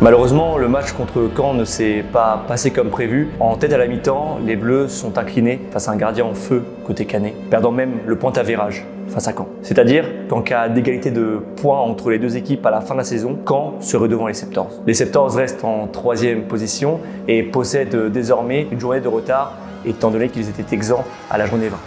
Malheureusement, le match contre Caen ne s'est pas passé comme prévu. En tête à la mi-temps, les Bleus sont inclinés face à un gardien en feu côté Canet, perdant même le point à virage face à Caen. C'est-à-dire qu'en cas d'égalité de points entre les deux équipes à la fin de la saison, Caen serait devant les Septors. Les Septors restent en 3e position et possèdent désormais une journée de retard étant donné qu'ils étaient exempts à la journée 20.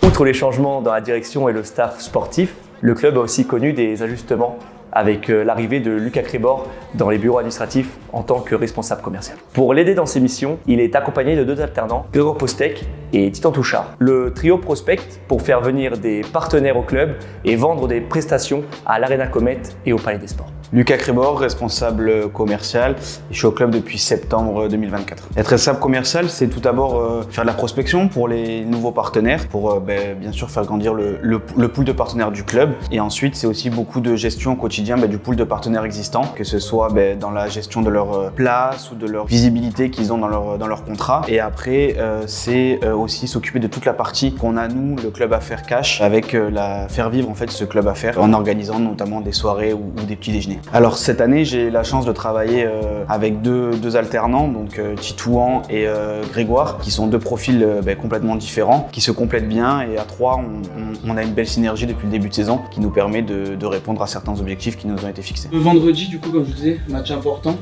Outre les changements dans la direction et le staff sportif, le club a aussi connu des ajustements avec l'arrivée de Lucas Crébor dans les bureaux administratifs en tant que responsable commercial. Pour l'aider dans ses missions, il est accompagné de 2 alternants, Grégoire Postek et Titan Touchard. Le trio prospecte pour faire venir des partenaires au club et vendre des prestations à l'Arena Comet et au Palais des Sports. Lucas Crébor, responsable commercial. Je suis au club depuis septembre 2024. Être responsable commercial, c'est tout d'abord faire de la prospection pour les nouveaux partenaires, pour bien sûr faire grandir le pool de partenaires du club. Et ensuite, c'est aussi beaucoup de gestion au quotidien du pool de partenaires existants, que ce soit dans la gestion de leur place ou de leur visibilité qu'ils ont dans leur contrat. Et après, c'est aussi s'occuper de toute la partie qu'on a, nous, le club Affaires Cash, avec faire vivre en fait ce club Affaires en organisant notamment des soirées ou des petits déjeuners. Alors cette année, j'ai la chance de travailler avec deux alternants, donc Titouan et Grégoire, qui sont 2 profils complètement différents, qui se complètent bien, et à 3, on a une belle synergie depuis le début de saison qui nous permet de répondre à certains objectifs qui nous ont été fixés. Le vendredi, du coup, comme je vous disais, match important.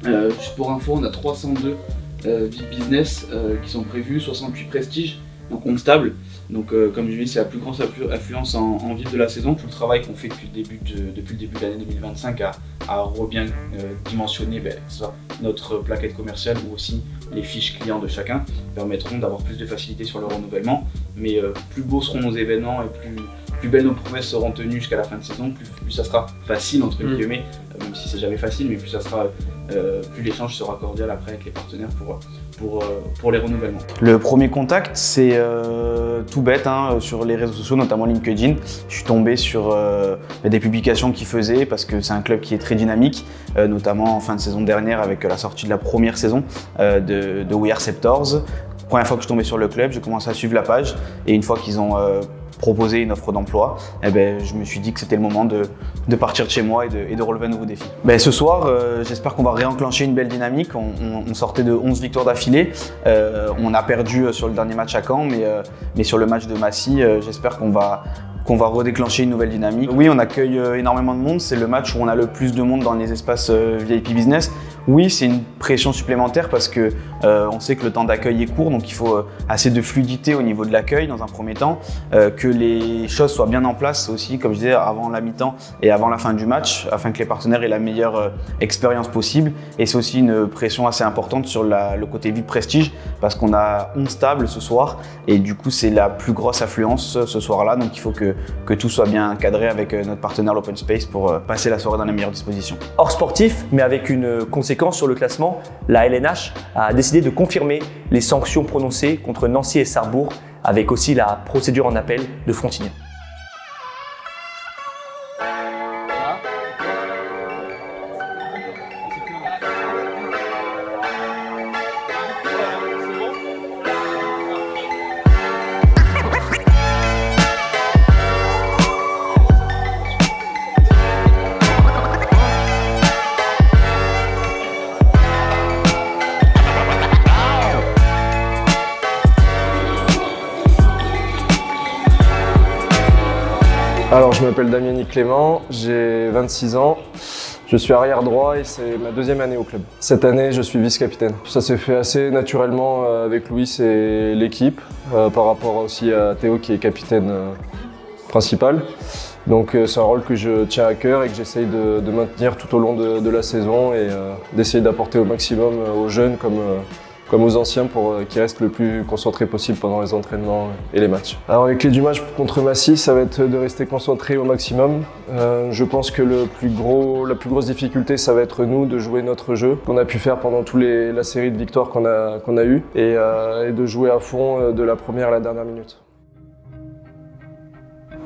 Juste pour info, on a 302 VIP business qui sont prévus, 68 prestige, donc 11 tables. Donc comme je dis, c'est la plus grosse affluence en VIP de la saison. Tout le travail qu'on fait depuis le début de l'année 2025 à bien dimensionner soit notre plaquette commerciale ou aussi les fiches clients de chacun permettront d'avoir plus de facilité sur le renouvellement. Mais plus beaux seront nos événements et plus belles nos promesses seront tenues jusqu'à la fin de saison, plus ça sera facile entre guillemets, même si c'est jamais facile, mais plus ça sera, plus l'échange sera cordial après avec les partenaires pour les renouvellements. Le premier contact, c'est tout bête, sur les réseaux sociaux, notamment LinkedIn. Je suis tombé sur des publications qu'ils faisaient parce que c'est un club qui est très dynamique, notamment en fin de saison dernière avec la sortie de la première saison de We Are Septors. Première fois que je suis tombé sur le club, j'ai commencé à suivre la page et une fois qu'ils ont proposé une offre d'emploi, je me suis dit que c'était le moment de partir de chez moi et de relever un nouveau défi. Ce soir, j'espère qu'on va réenclencher une belle dynamique. On sortait de 11 victoires d'affilée. On a perdu sur le dernier match à Caen, mais sur le match de Massy, j'espère qu'on va redéclencher une nouvelle dynamique. Oui, on accueille énormément de monde. C'est le match où on a le plus de monde dans les espaces VIP Business. Oui, c'est une pression supplémentaire parce que on sait que le temps d'accueil est court, donc il faut assez de fluidité au niveau de l'accueil dans un premier temps, que les choses soient bien en place aussi, comme je disais, avant la mi-temps et avant la fin du match, afin que les partenaires aient la meilleure expérience possible. Et c'est aussi une pression assez importante sur le côté VIP Prestige parce qu'on a 11 tables ce soir et du coup c'est la plus grosse affluence ce soir-là, donc il faut que tout soit bien cadré avec notre partenaire l'Open Space pour passer la soirée dans les meilleures dispositions. Hors sportif, mais avec une conséquence sur le classement, la LNH a décidé de confirmer les sanctions prononcées contre Nancy et Sarrebourg, avec aussi la procédure en appel de Frontignan. Alors, je m'appelle Damien-Nic Clément, j'ai 26 ans, je suis arrière droit et c'est ma 2e année au club. Cette année, je suis vice-capitaine. Ça s'est fait assez naturellement avec Louis et l'équipe, par rapport aussi à Théo qui est capitaine principal. Donc c'est un rôle que je tiens à cœur et que j'essaye de maintenir tout au long de la saison et d'essayer d'apporter au maximum aux jeunes comme aux anciens pour qu'ils restent le plus concentrés possible pendant les entraînements et les matchs. Alors les clés du match contre Massy, ça va être de rester concentré au maximum. Je pense que la plus grosse difficulté, ça va être nous de jouer notre jeu qu'on a pu faire pendant toute la série de victoires qu'on a eues et de jouer à fond de la première à la dernière minute.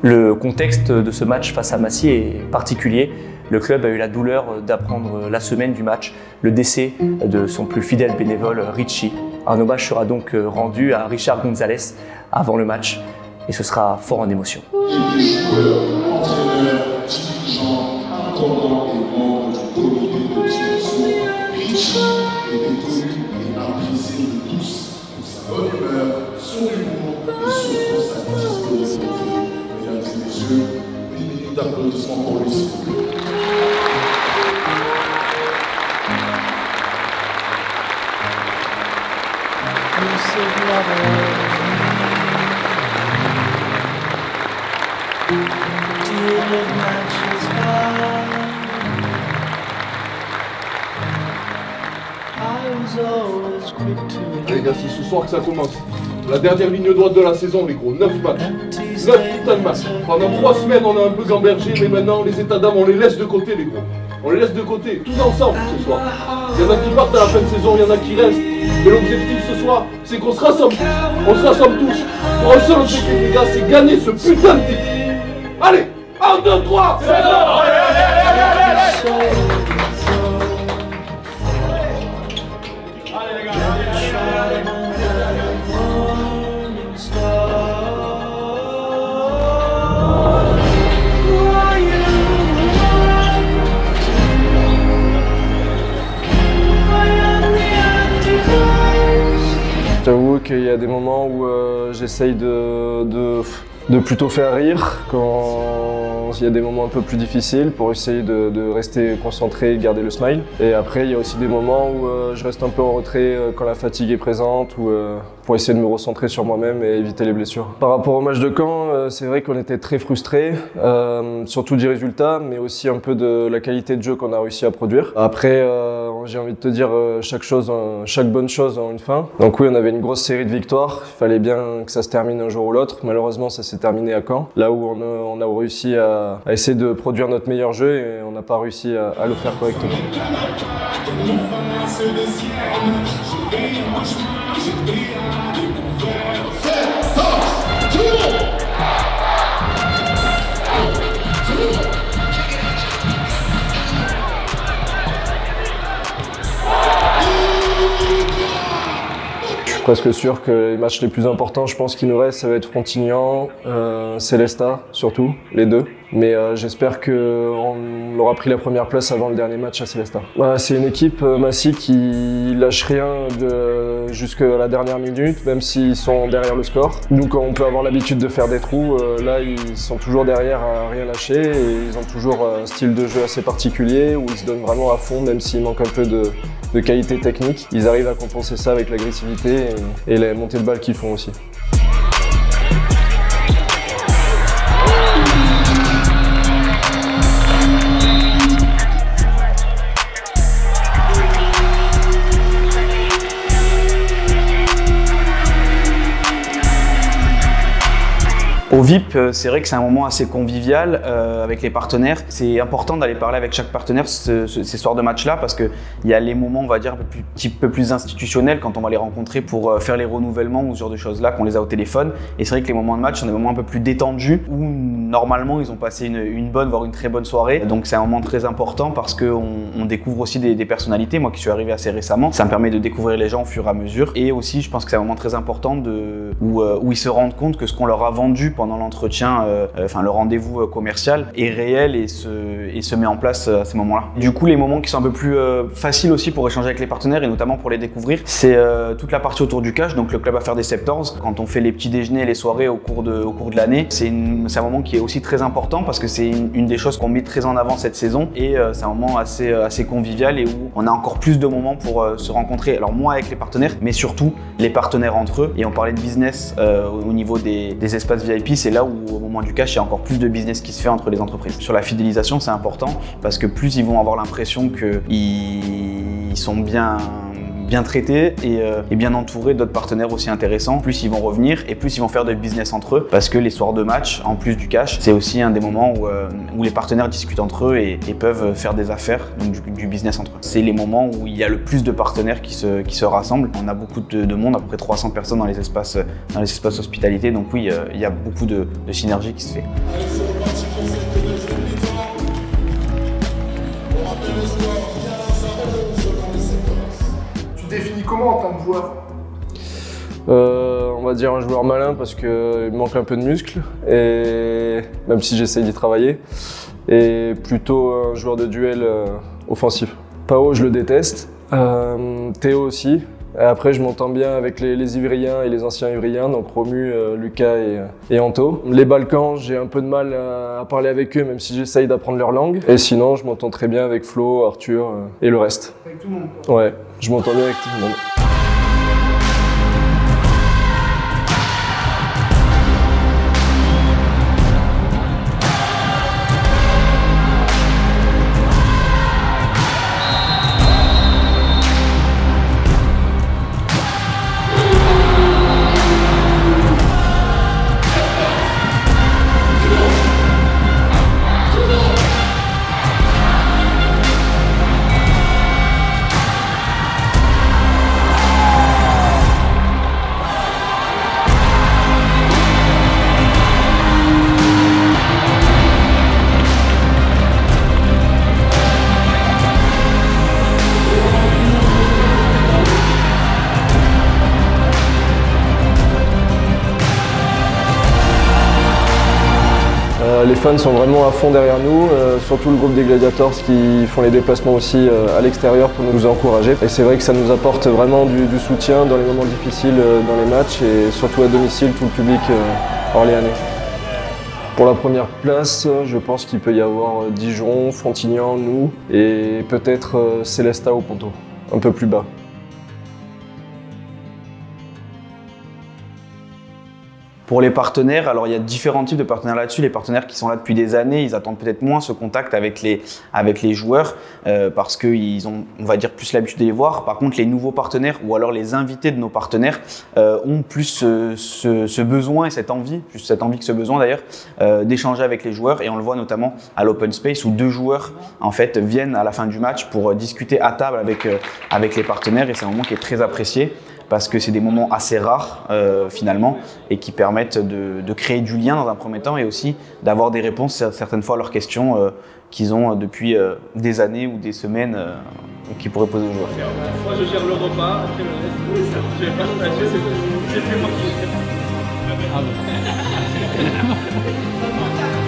Le contexte de ce match face à Massy est particulier. Le club a eu la douleur d'apprendre la semaine du match le décès de son plus fidèle bénévole Richie. Un hommage sera donc rendu à Richard Gonzalez avant le match. et ce sera fort en émotion. Les joueurs, entraîneurs, dirigeants, intendants et membres du comité de direction, Richie était connu et apprécié de tous pour sa bonne humeur, son humour et surtout sa disponibilité. Mesdames et messieurs, une minute d'applaudissements pour lui, s'il vous plaît. Les gars, c'est ce soir que ça commence. La dernière ligne droite de la saison, les gros. 9 matchs. 9 putains de matchs. Pendant 3 semaines, on a un peu gambergé, mais maintenant, les états d'âme, on les laisse de côté, les gros. On les laisse de côté, tous ensemble ce soir. Il y en a qui partent à la fin de saison, il y en a qui restent. Mais l'objectif ce soir, c'est qu'on se rassemble. On se rassemble tous. Pour un seul objectif, les gars, c'est gagner ce putain de titre. Allez, 1, 2, 3, c'est là. J'avoue qu'il y a des moments où j'essaye de plutôt faire rire quand il y a des moments un peu plus difficiles pour essayer de rester concentré et garder le smile. Et après, il y a aussi des moments où je reste un peu en retrait quand la fatigue est présente ou pour essayer de me recentrer sur moi-même et éviter les blessures. Par rapport au match de Caen, c'est vrai qu'on était très frustrés, surtout du résultat, mais aussi un peu de la qualité de jeu qu'on a réussi à produire. Après, j'ai envie de te dire, chaque bonne chose a une fin. Donc oui, on avait une grosse série de victoires. Il fallait bien que ça se termine un jour ou l'autre. Malheureusement, ça s'est terminé à Caen, là où on a réussi à essayer de produire notre meilleur jeu et on n'a pas réussi à le faire correctement. Je suis presque sûr que les matchs les plus importants, je pense qu'il nous reste, ça va être Frontignan, Célestat surtout, les deux. Mais j'espère qu'on aura pris la première place avant le dernier match à Célestat. C'est une équipe, Massy, qui lâche rien jusqu'à la dernière minute, même s'ils sont derrière le score. Nous, quand on peut avoir l'habitude de faire des trous, là, ils sont toujours derrière à rien lâcher et ils ont toujours un style de jeu assez particulier où ils se donnent vraiment à fond, même s'il manque un peu de qualité technique. Ils arrivent à compenser ça avec l'agressivité et les montées de balles qu'ils font aussi. Au VIP, c'est vrai que c'est un moment assez convivial avec les partenaires. C'est important d'aller parler avec chaque partenaire ces soirs de match-là parce qu'il y a les moments, on va dire, un petit peu plus institutionnels quand on va les rencontrer pour faire les renouvellements ou ce genre de choses-là, qu'on les a au téléphone. Et c'est vrai que les moments de match sont des moments un peu plus détendus où normalement ils ont passé une bonne, voire une très bonne soirée. Donc c'est un moment très important parce qu'on découvre aussi des personnalités. Moi qui suis arrivé assez récemment, ça me permet de découvrir les gens au fur et à mesure. Et aussi, je pense que c'est un moment très important où ils se rendent compte que ce qu'on leur a vendu pendant l'entretien, le rendez-vous commercial est réel et se met en place à ces moments-là. Du coup, les moments qui sont un peu plus faciles aussi pour échanger avec les partenaires et notamment pour les découvrir, c'est toute la partie autour du cash. Donc le club va faire des Septors. Quand on fait les petits déjeuners et les soirées au cours de l'année, c'est un moment qui est aussi très important parce que c'est une des choses qu'on met très en avant cette saison et c'est un moment assez convivial et où on a encore plus de moments pour se rencontrer. Alors moi avec les partenaires, mais surtout les partenaires entre eux. Et on parlait de business au niveau des espaces VIP. C'est là où au moment du cash, il y a encore plus de business qui se fait entre les entreprises. Sur la fidélisation, c'est important parce que plus ils vont avoir l'impression qu'ils sont bien traités et bien entourés d'autres partenaires aussi intéressants, plus ils vont revenir et plus ils vont faire de business entre eux parce que les soirs de match, en plus du cash, c'est aussi un des moments où les partenaires discutent entre eux et peuvent faire des affaires, donc du business entre eux. C'est les moments où il y a le plus de partenaires qui se rassemblent. On a beaucoup de monde, à peu près 300 personnes dans les espaces hospitalité, donc oui, il y a beaucoup de synergie qui se fait. Définis comment en tant que joueur? On va va dire un joueur malin parce qu'il me manque un peu de muscles, et même si j'essaye d'y travailler. Et plutôt un joueur de duel offensif. Pao, je le déteste. Théo aussi. Et après, je m'entends bien avec les Ivriens et les anciens Ivriens, donc Romu, Lucas et Anto. Les Balkans, j'ai un peu de mal à parler avec eux, même si j'essaye d'apprendre leur langue. Et sinon, je m'entends très bien avec Flo, Arthur et le reste. Avec tout le monde. Ouais, je m'entends bien avec tout le monde. Les fans sont vraiment à fond derrière nous, surtout le groupe des Gladiators qui font les déplacements aussi à l'extérieur pour nous encourager. Et c'est vrai que ça nous apporte vraiment du soutien dans les moments difficiles dans les matchs et surtout à domicile, tout le public orléanais. Pour la première place, je pense qu'il peut y avoir Dijon, Frontignan, nous et peut-être Célestat au Ponto, un peu plus bas. Pour les partenaires, alors il y a différents types de partenaires là-dessus. Les partenaires qui sont là depuis des années, ils attendent peut-être moins ce contact avec les joueurs parce qu'ils ont, on va dire, plus l'habitude de les voir. Par contre, les nouveaux partenaires ou alors les invités de nos partenaires ont plus ce besoin et cette envie, plus cette envie que ce besoin d'ailleurs, d'échanger avec les joueurs. Et on le voit notamment à l'Open Space où 2 joueurs en fait viennent à la fin du match pour discuter à table avec les partenaires et c'est un moment qui est très apprécié. Parce que c'est des moments assez rares finalement et qui permettent de créer du lien dans un premier temps et aussi d'avoir des réponses certaines fois à leurs questions qu'ils ont depuis des années ou des semaines qu'ils pourraient poser aux joueurs. Moi je gère le repas, après le reste, je vais partager, c'est moi qui